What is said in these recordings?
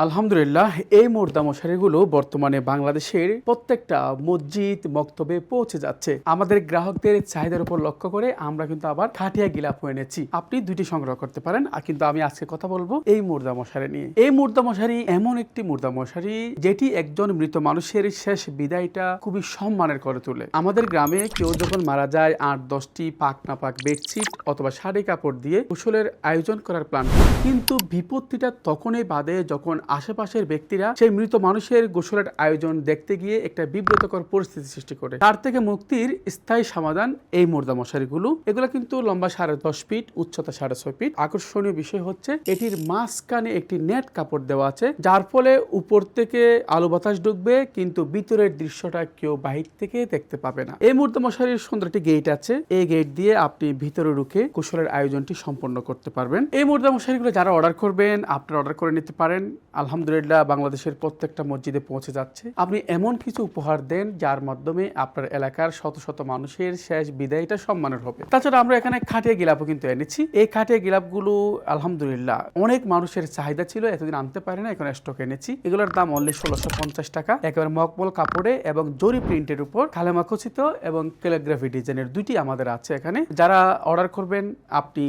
আলহামদুলিল্লাহ, এই মুর্দা মশারিগুলো বর্তমানে বাংলাদেশের প্রত্যেকটা মসজিদ মক্তবে পৌঁছে যাচ্ছে। আমাদের গ্রাহকদের চাহিদার উপর লক্ষ্য করে আমরা কিন্তু আবার খাটিয়া গিলাপ এনেছি। আপনি দুইটি সংগ্রহ করতে পারেন, কিন্তু আমি আজকে কথা বলবো এই মুর্দা মশারি নিয়ে। এই মুর্দা মশারি এমন একটি মুর্দা মশারি যেটি একজন মৃত মানুষের শেষ বিদায়টা খুবই সম্মানের করে তোলে। আমাদের গ্রামে কেউ যখন মারা যায় 8-10টি পাক না পাক বেডশিট অথবা শাড়ি কাপড় দিয়ে গোসলের আয়োজন করার প্ল্যান, কিন্তু বিপত্তিটা তখনই বাদে যখন আশেপাশের ব্যক্তিরা সেই মৃত মানুষের গোসলের আয়োজন দেখতে গিয়ে একটা বিব্রতকর পরিস্থিতি সৃষ্টি করে। তার থেকে মুক্তির স্থায়ী সমাধান এই মুর্দা মশারিগুলো। এগুলো কিন্তু লম্বা 10.5 ফিট, উচ্চতা 6.5 ফিট। আকর্ষণীয় বিষয় হচ্ছে এটির মাঝখানে একটি নেট কাপড় দেওয়া আছে, যার ফলে উপর থেকে আলো বাতাস ঢুকবে, কিন্তু ভিতরের দৃশ্যটা কেউ বাহির থেকে দেখতে পাবে না। এই মুর্দা মশারির সুন্দর একটি গেট আছে, এই গেট দিয়ে আপনি ভিতরে ঢুকে গোসলের আয়োজনটি সম্পন্ন করতে পারবেন। এই মুর্দা মশারিগুলো যারা অর্ডার করবেন, আপনারা অর্ডার করে নিতে পারেন। আলহামদুলিল্লাহ, বাংলাদেশের প্রত্যেকটা মসজিদে পৌঁছে যাচ্ছে। আপনি এমন কিছু উপহার দেন যার মাধ্যমে আপনার এলাকার শত শত মানুষের শেষ বিদায়টা সম্মানের হবে। তাছাড়া আমরা এখানে খাটিয়া গিলাপও কিন্তু এনেছি। এই খাটিয়া গিলাপগুলো আলহামদুলিল্লাহ অনেক মানুষের চাহিদা ছিল, এতদিন আনতে পারে না, এখন স্টক এনেছি। এগুলোর দাম অনলি 1650 টাকা। একেবারে মকমল কাপড়ে এবং জরি প্রিন্টের উপর কালেমা খচিত এবং ক্যালিগ্রাফি ডিজাইনের দুইটি আমাদের আছে এখানে। যারা অর্ডার করবেন, আপনি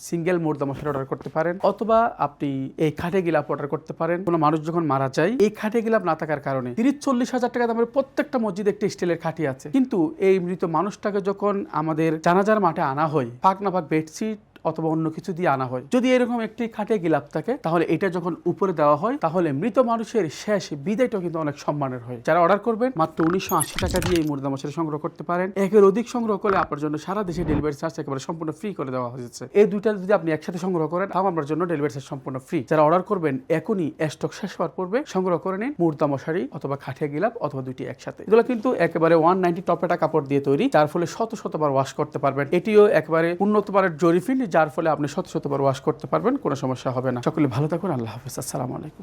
সিঙ্গেল মুর্দা মশারি অর্ডার করতে পারেন, অথবা আপনি এই খাটিয়া গিলাপ অর্ডার করতে পারেন। কোনো মানুষ যখন মারা যায়, এই খাটিয়া গিলাপ না থাকার কারণে 30-40 হাজার টাকা দামের প্রত্যেকটা মসজিদে একটি স্টিলের খাটি আছে, কিন্তু এই মৃত মানুষটাকে যখন আমাদের জানাজার মাঠে আনা হয়, পাক না পাক বেডশিট অথবা অন্য কিছু দিয়ে আনা হয়, যদি এরকম একটি খাটিয়া গিলাপ থাকে, তাহলে এটা যখন উপরে দেওয়া হয়, তাহলে মৃত মানুষের শেষ বিদায়টাও কিন্তু অনেক সম্মানের হয়। যারা অর্ডার করবেন, মাত্র 1980 টাকা দিয়ে এই মুর্দা মশারি সংগ্রহ করতে পারেন। একের অধিক সংগ্রহ করলে আপনার জন্য সারা দেশে ডেলিভারি চার্জ একেবারে সম্পূর্ণ ফ্রি করে দেওয়া হয়েছে। এই দুইটা যদি আপনি একসাথে সংগ্রহ করেন, তাও আপনার জন্য ডেলিভারি চার্জ সম্পূর্ণ ফ্রি। যারা অর্ডার করবেন, এখনই স্টক শেষ হওয়ার পূর্বে সংগ্রহ করে নিন মুর্দা মশারি অথবা খাটিয়া গিলাপ, অথবা দুইটি একসাথে। এগুলো কিন্তু একেবারে 190 টপেটা কাপড় দিয়ে তৈরি, যার ফলে শত শতবার ওয়াশ করতে পারবেন। এটিও একেবারে উন্নত মানের জরি প্রিন্ট, যার ফলে আপনি শতবার ওয়াশ করতে পারবেন, কোনো সমস্যা হবে না। সকলে ভালো থাকুন। আল্লাহ হাফেজ। আসসালামু আলাইকুম।